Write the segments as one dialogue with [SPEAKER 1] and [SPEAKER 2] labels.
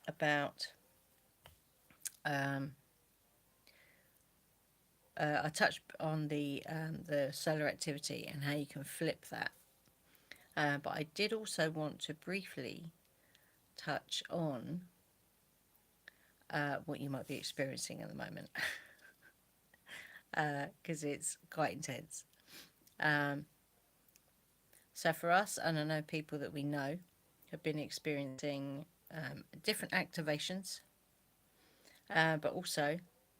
[SPEAKER 1] about um, I touched on the solar activity and how you can flip that. But I did also want to briefly touch on what you might be experiencing at the moment, because it's quite intense. Um, so for us, and I know people that we know have been experiencing different activations, but also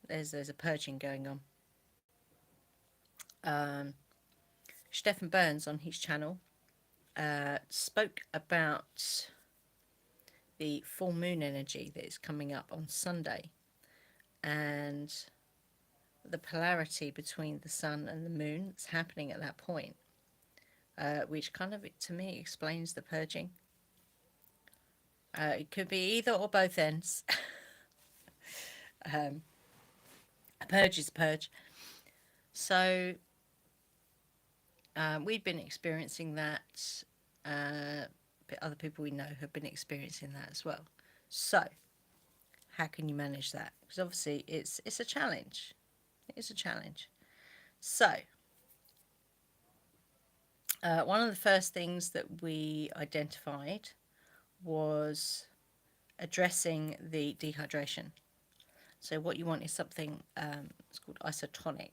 [SPEAKER 1] there's a purging going on. Um, Stefan Burns on his channel spoke about the full moon energy that is coming up on Sunday and the polarity between the sun and the moon that's happening at that point, which kind of, to me, explains the purging. It could be either or both ends. um, a purge is a purge. So we've been experiencing that. But other people we know have been experiencing that as well. So how can you manage that? Because obviously it's a challenge. It's a challenge. So one of the first things that we identified was addressing the dehydration. So what you want is something, it's called isotonic.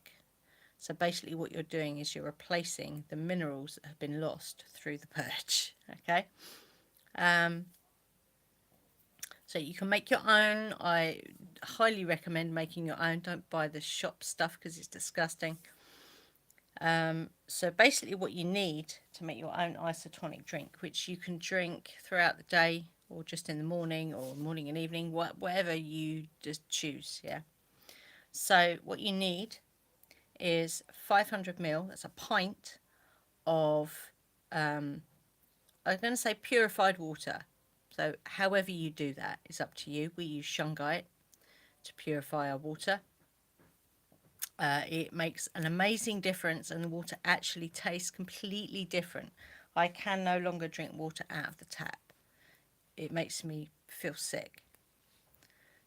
[SPEAKER 1] So basically what you're doing is you're replacing the minerals that have been lost through the purge. Okay. Um, so you can make your own. I highly recommend making your own. Don't buy the shop stuff because it's disgusting. So basically what you need to make your own isotonic drink, which you can drink throughout the day or just in the morning or morning and evening, whatever you just choose. Yeah. So what you need is 500 ml, that's a pint of, I'm going to say purified water. So however you do that is up to you. We use shungite to purify our water. It makes an amazing difference and the water actually tastes completely different. I can no longer drink water out of the tap. It makes me feel sick.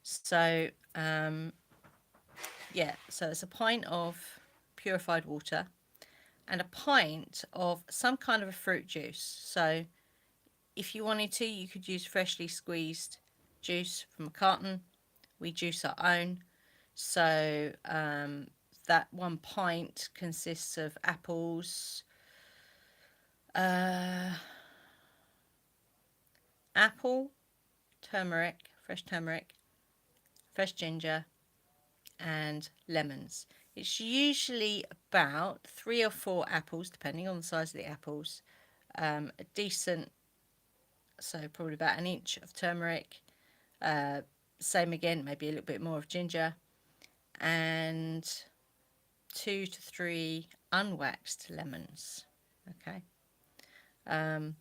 [SPEAKER 1] So, yeah, so it's a pint of purified water and a pint of some kind of a fruit juice. So if you wanted to, you could use freshly squeezed juice from a carton. We juice our own. So that 1 pint consists of apples, uh, apple, turmeric, fresh ginger, and lemons. It's usually about 3 or 4 apples, depending on the size of the apples. A decent, so probably about an inch of turmeric. Same again, maybe a little bit more of ginger, and 2 to 3 unwaxed lemons. Okay. Um,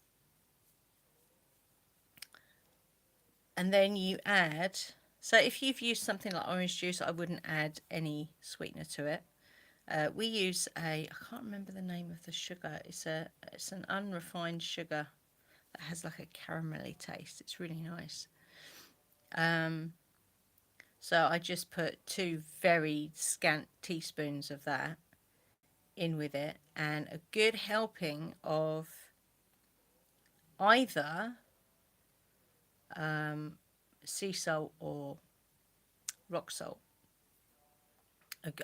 [SPEAKER 1] and then you add, so if you've used something like orange juice, I wouldn't add any sweetener to it. We use I can't remember the name of the sugar. It's an unrefined sugar that has like a caramelly taste. It's really nice. Um, so I just put 2 very scant teaspoons of that in with it, and a good helping of either um, sea salt or rock salt.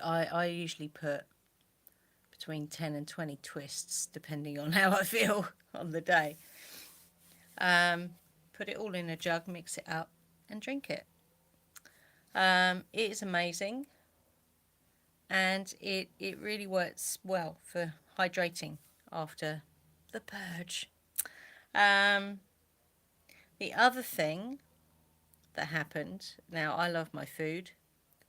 [SPEAKER 1] I usually put between 10 and 20 twists depending on how I feel on the day. Put it all in a jug, mix it up, and drink it. It is amazing, and it really works well for hydrating after the purge. Um, the other thing that happened, now I love my food,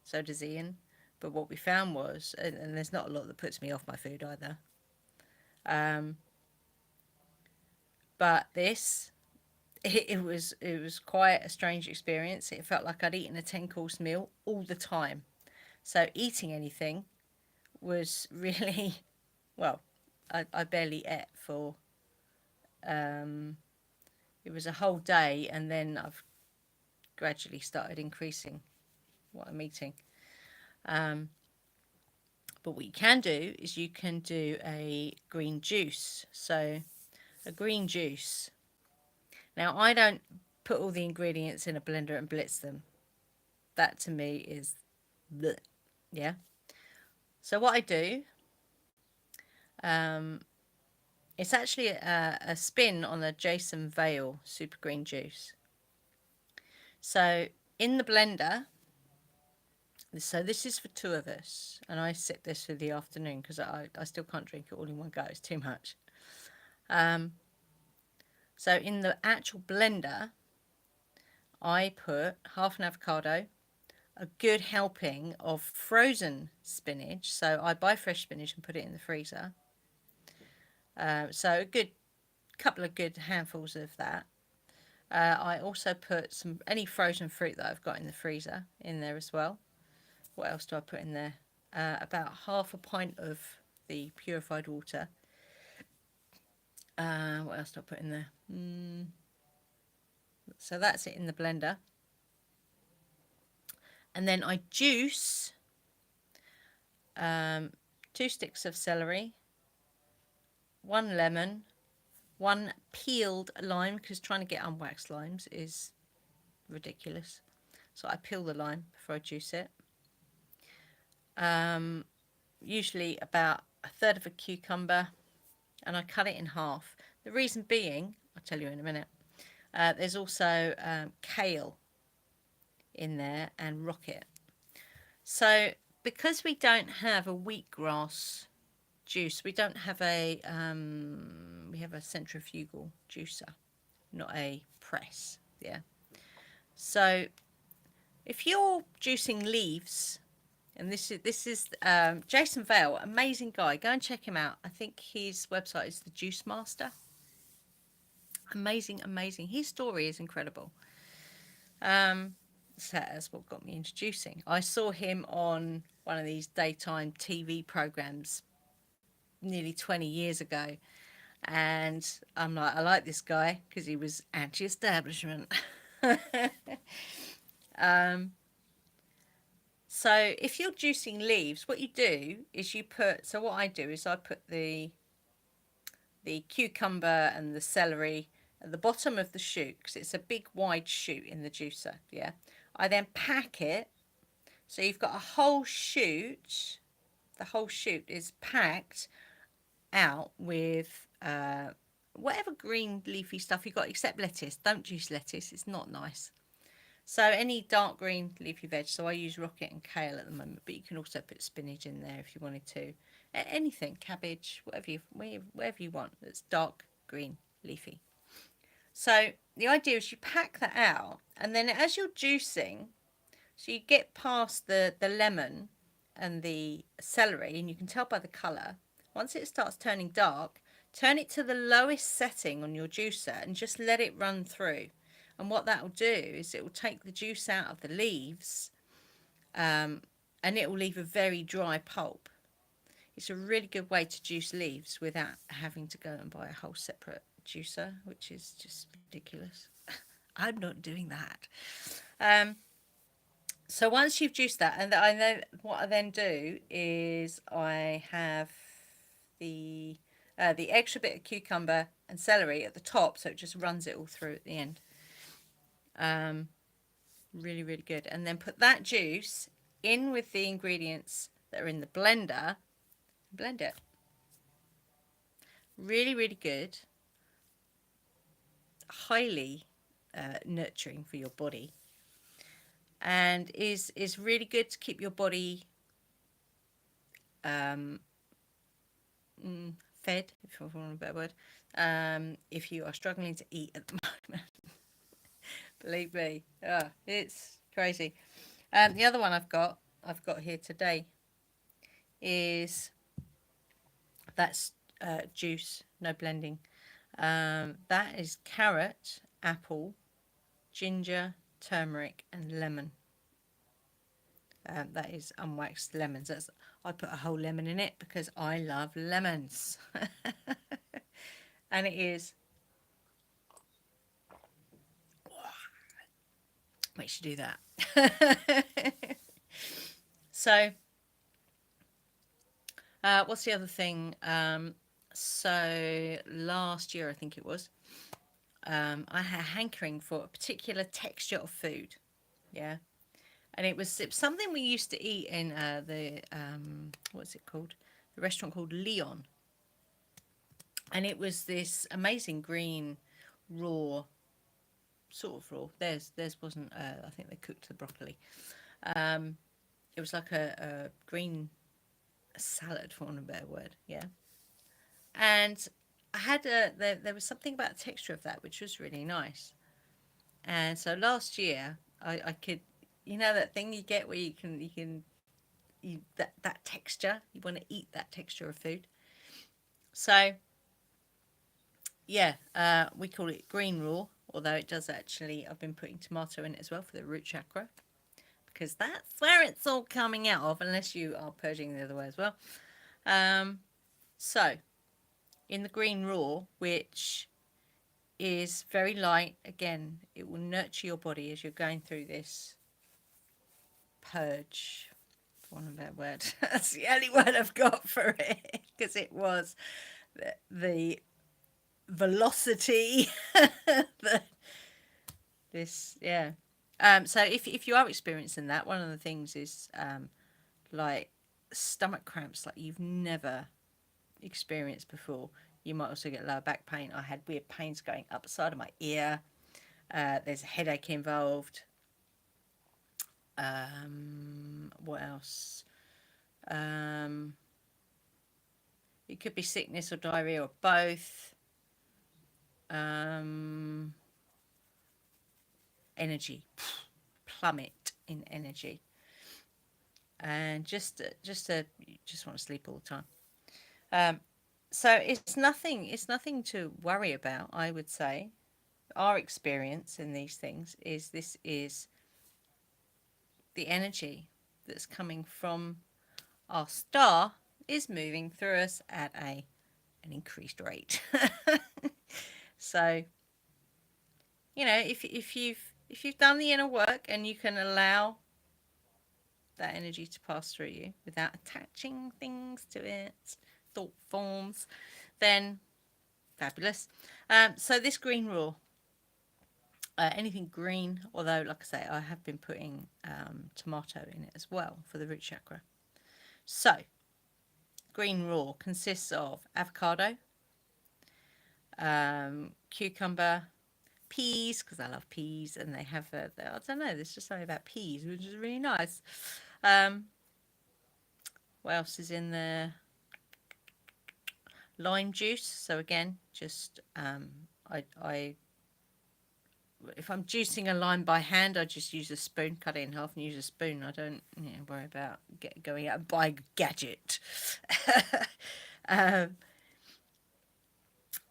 [SPEAKER 1] so does Ian, but what we found was, and there's not a lot that puts me off my food either, um, but this, it was quite a strange experience. It felt like I'd eaten a 10 course meal all the time. So eating anything was really, well, I barely ate for, um, it was a whole day, and then I've gradually started increasing what I'm eating. Um, but what you can do is you can do a green juice. So a green juice. Now I don't put all the ingredients in a blender and blitz them. That to me is bleh. Yeah. So what I do, um, it's actually a spin on the Jason Vale super green juice. So in the blender, so this is for two of us, and I sip this for the afternoon because I still can't drink it all in one go. It's too much. Um, so in the actual blender, I put half an avocado, a good helping of frozen spinach. So I buy fresh spinach and put it in the freezer. So a good couple of good handfuls of that. I also put any frozen fruit that I've got in the freezer in there as well. What else do I put in there? About half a pint of the purified water. What else do I put in there? So that's it in the blender. And then I juice 2 sticks of celery, 1 lemon, 1 peeled lime, because trying to get unwaxed limes is ridiculous. So I peel the lime before I juice it. Usually about a third of a cucumber, and I cut it in half. The reason being, I'll tell you in a minute, there's also kale in there and rocket. So because we don't have a wheatgrass juice, we don't have a we have a centrifugal juicer, not a press. Yeah. So if you're juicing leaves, and this is Jason Vale, amazing guy. Go and check him out. I think his website is the Juice Master. Amazing, amazing. His story is incredible. So that's what got me into juicing. I saw him on one of these daytime TV programs nearly 20 years ago, and I'm like, I like this guy because he was anti-establishment. So if you're juicing leaves, what you do is you put, so what I do is I put the cucumber and the celery at the bottom of the shoot, because it's a big wide shoot in the juicer. Yeah. I then pack it, so you've got a whole shoot. The whole shoot is packed out with whatever green leafy stuff you've got, except lettuce. Don't juice lettuce, it's not nice. So any dark green leafy veg. So I use rocket and kale at the moment, but you can also put spinach in there if you wanted to. Anything, cabbage, whatever you want that's dark green leafy. So the idea is you pack that out, and then as you're juicing, so you get past the lemon and the celery, and you can tell by the colour. Once it starts turning dark, turn it to the lowest setting on your juicer and just let it run through. And what that will do is it will take the juice out of the leaves, and it will leave a very dry pulp. It's a really good way to juice leaves without having to go and buy a whole separate juicer, which is just ridiculous. I'm not doing that. So once you've juiced that, and what I then do is I have the extra bit of cucumber and celery at the top, so it just runs it all through at the end. Really, really good. And then put that juice in with the ingredients that are in the blender. Blend it. Really, really good. Highly nurturing for your body, and is really good to keep your body fed, if I want a better word, if you are struggling to eat at the moment. Believe me, it's crazy. The other one I've got here today is that's juice, no blending. That is carrot, apple, ginger, turmeric, and lemon. That is unwaxed lemons. I put a whole lemon in it because I love lemons. And it is makes you do that. So, what's the other thing? So last year, I think it was, I had a hankering for a particular texture of food. Yeah. And it was something we used to eat in the, what's it called? The restaurant called Leon. And it was this amazing green, raw, sort of raw. Theirs wasn't, I think they cooked the broccoli. Um, it was like a green salad, for want of a better word. Yeah. And there was something about the texture of that which was really nice. And so last year I could, that thing you get where that texture, you want to eat that texture of food. So yeah, we call it green raw, although it does actually, I've been putting tomato in it as well for the root chakra, because that's where it's all coming out of, unless you are purging the other way as well. So in the green raw, which is very light. Again, it will nurture your body as you're going through this purge. For want of a better word, that's the only word I've got for it, because it was the velocity. the, yeah. So if you are experiencing that, one of the things is like stomach cramps like you've never experienced before. You might also get lower back pain. I had weird pains going up the side of my ear. There's a headache involved. What else? Um, it could be sickness or diarrhea or both. Um, Energy plummet in energy, and just want to sleep all the time. Um, so it's nothing. It's nothing to worry about. I would say our experience in these things is this is the energy that's coming from our star is moving through us at an increased rate. So if you've done the inner work and you can allow that energy to pass through you without attaching things to it, thought forms, then fabulous. So this green raw, anything green, although like I say, I have been putting tomato in it as well for the root chakra. So green raw consists of avocado, cucumber, peas, because I love peas, and they have I don't know, there's just something about peas which is really nice. Um, what else is in there? Lime juice. So again, just I if I'm juicing a lime by hand, I just use a spoon, cut it in half, and use a spoon. I don't worry about going out and buying a gadget. um,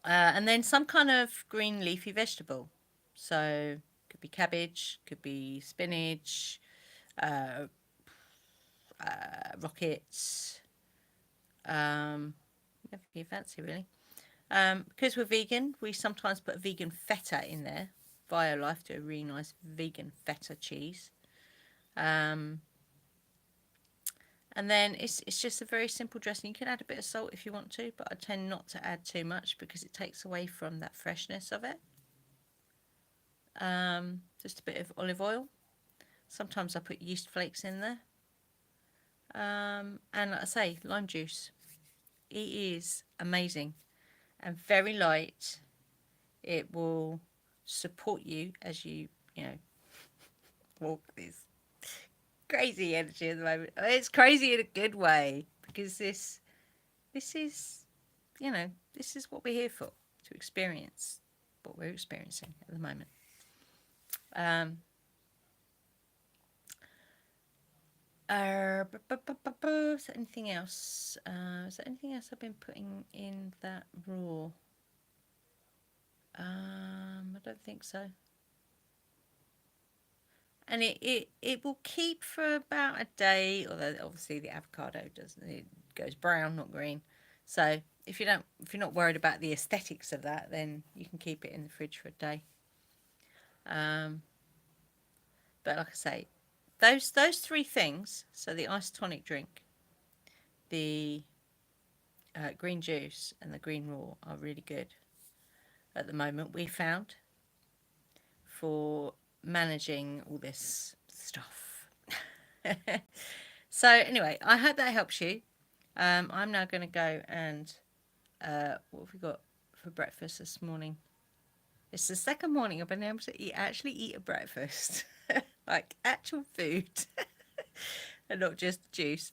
[SPEAKER 1] and then some kind of green leafy vegetable. So could be cabbage, could be spinach, uh, rockets, whatever you fancy really. Because we're vegan, we sometimes put vegan feta in there. Violife do a really nice vegan feta cheese. Um, and then it's just a very simple dressing. You can add a bit of salt if you want to, but I tend not to add too much because it takes away from that freshness of it. Just a bit of olive oil. Sometimes I put yeast flakes in there. And like I say, lime juice. It is amazing and very light. It will support you as you walk this crazy energy at the moment. It's crazy in a good way because this is this is what we're here for, to experience what we're experiencing at the moment. Um, is there anything else? Is there anything else I've been putting in that raw? I don't think so. And it will keep for about a day, although obviously the avocado doesn't. It goes brown, not green. So if you're not worried about the aesthetics of that, then you can keep it in the fridge for a day. Um, But like I say, those three things, so the isotonic drink, the green juice, and the green raw, are really good at the moment, we found, for managing all this stuff. So anyway, I hope that helps you. I'm now going to go and what have we got for breakfast this morning? It's the second morning I've been able to actually eat a breakfast, like actual food, and not just juice,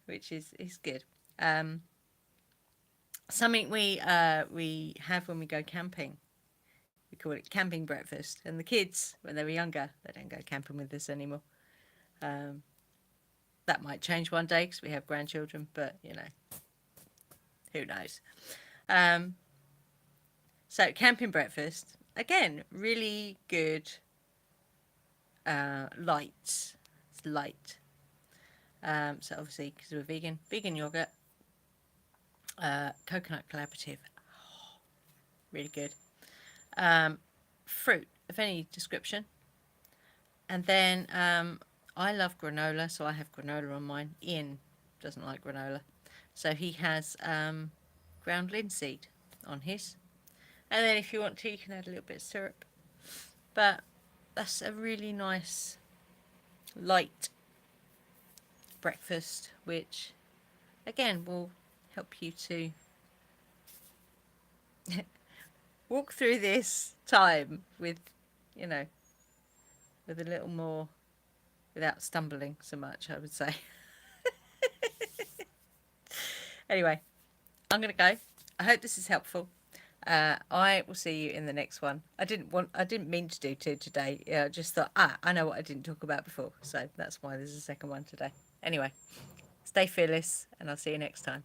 [SPEAKER 1] which is good. Um, Something we have when we go camping. We call it camping breakfast. And the kids, when they were younger, they don't go camping with us anymore. Um, that might change one day because we have grandchildren, but who knows? Um, so camping breakfast, again, really good. Light, it's light. So obviously because we're vegan yogurt, coconut collaborative, really good. Fruit of any description, and then I love granola, so I have granola on mine. Ian doesn't like granola, so he has ground linseed on his. And then if you want to, you can add a little bit of syrup. But that's a really nice light breakfast, which again will help you to walk through this time with, you know, with a little more, without stumbling so much, I would say. Anyway, I'm going to go. I hope this is helpful. I will see you in the next one. I didn't mean to do two today. I just thought, I know what I didn't talk about before. So that's why there's a second one today. Anyway, stay fearless and I'll see you next time.